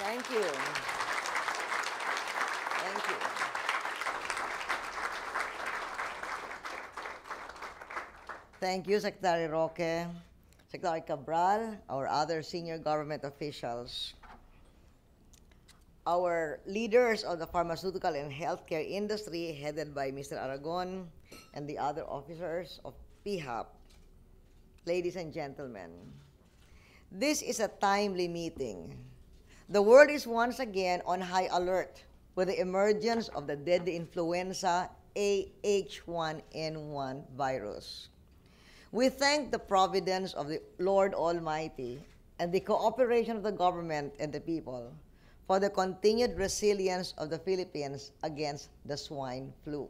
Thank you. Thank you. Thank you, Secretary Roque, Secretary Cabral, our other senior government officials, our leaders of the pharmaceutical and healthcare industry, headed by Mr. Aragon, and the other officers of PHAP. Ladies and gentlemen, this is a timely meeting. The world is once again on high alert with the emergence of the deadly influenza AH1N1 virus. We thank the providence of the Lord Almighty and the cooperation of the government and the people for the continued resilience of the Philippines against the swine flu,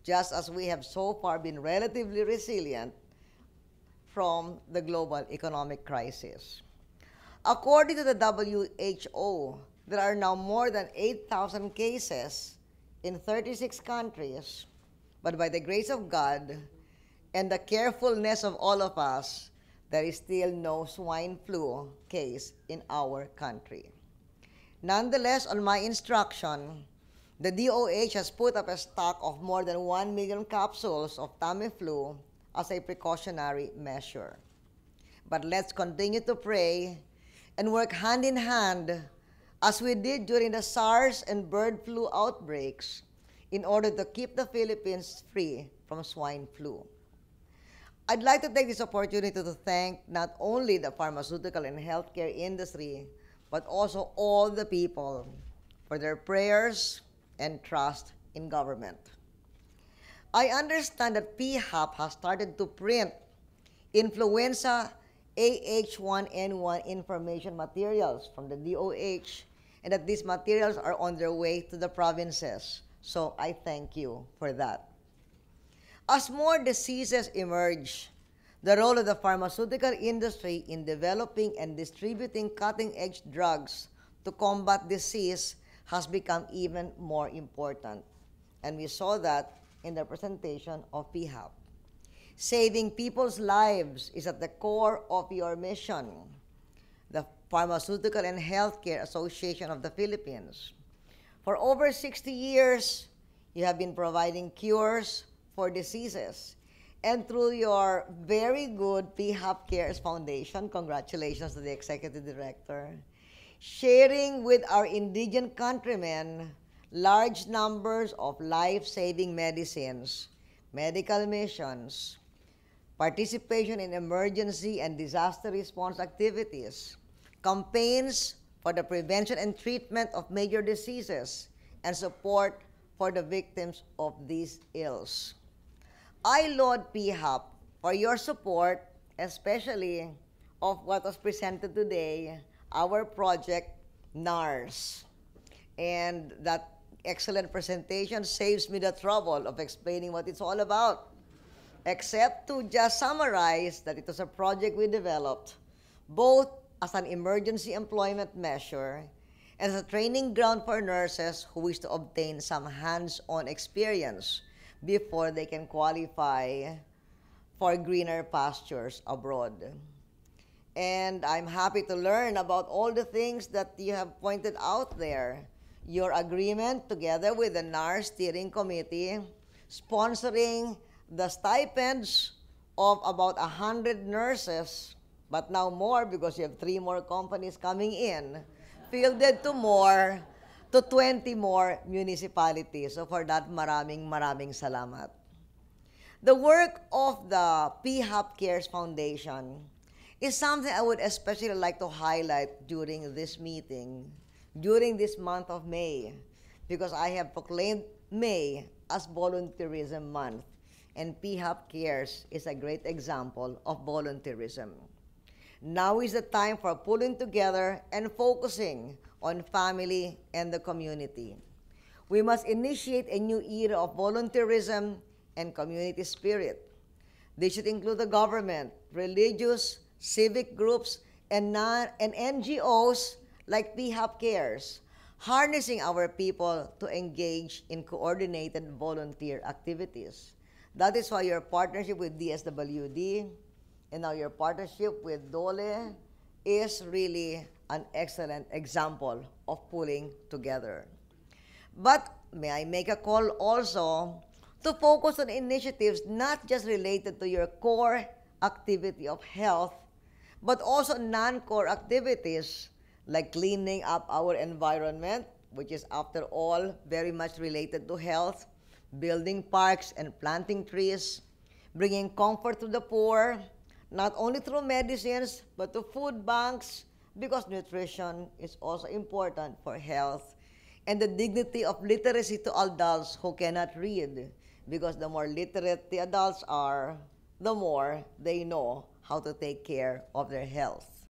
just as we have so far been relatively resilient from the global economic crisis. According to the WHO, there are now more than 8,000 cases in 36 countries, but by the grace of God and the carefulness of all of us, there is still no swine flu case in our country. Nonetheless, on my instruction, the DOH has put up a stock of more than 1 million capsules of Tamiflu as a precautionary measure. But let's continue to pray and work hand in hand as we did during the SARS and bird flu outbreaks in order to keep the Philippines free from swine flu. I'd like to take this opportunity to thank not only the pharmaceutical and healthcare industry, but also all the people for their prayers and trust in government. I understand that PHAP has started to print influenza AH1N1 information materials from the DOH, and that these materials are on their way to the provinces. So I thank you for that. As more diseases emerge, the role of the pharmaceutical industry in developing and distributing cutting-edge drugs to combat disease has become even more important. And we saw that in the presentation of PHAP. Saving people's lives is at the core of your mission, the Pharmaceutical and Healthcare Association of the Philippines. For over 60 years, you have been providing cures for diseases. And through your very good PHAP Cares Foundation, congratulations to the Executive Director, sharing with our indigent countrymen large numbers of life-saving medicines, medical missions, participation in emergency and disaster response activities, campaigns for the prevention and treatment of major diseases, and support for the victims of these ills. I laud PHAP for your support, especially of what was presented today, our project NARS. And that excellent presentation saves me the trouble of explaining what it's all about, except to just summarize that it was a project we developed both as an emergency employment measure and as a training ground for nurses who wish to obtain some hands-on experience before they can qualify for greener pastures abroad. And I'm happy to learn about all the things that you have pointed out there. Your agreement together with the NAR Steering Committee, sponsoring the stipends of about 100 nurses, but now more because you have 3 more companies coming in, fielded to 20 more municipalities. So for that, maraming salamat. The work of the PHAP Cares Foundation is something I would especially like to highlight during this meeting, during this month of May, because I have proclaimed May as Volunteerism Month, and PHAP Cares is a great example of volunteerism. Now is the time for pulling together and focusing on family and the community. We must initiate a new era of volunteerism and community spirit. This should include the government, religious, civic groups, and NGOs like PHAP Cares, harnessing our people to engage in coordinated volunteer activities. That is why your partnership with DSWD and now your partnership with DOLE is really an excellent example of pulling together. But may I make a call also to focus on initiatives not just related to your core activity of health, but also non-core activities like cleaning up our environment, which is after all very much related to health, building parks and planting trees, bringing comfort to the poor, not only through medicines, but to food banks, because nutrition is also important for health, and the dignity of literacy to adults who cannot read, because the more literate the adults are, the more they know how to take care of their health.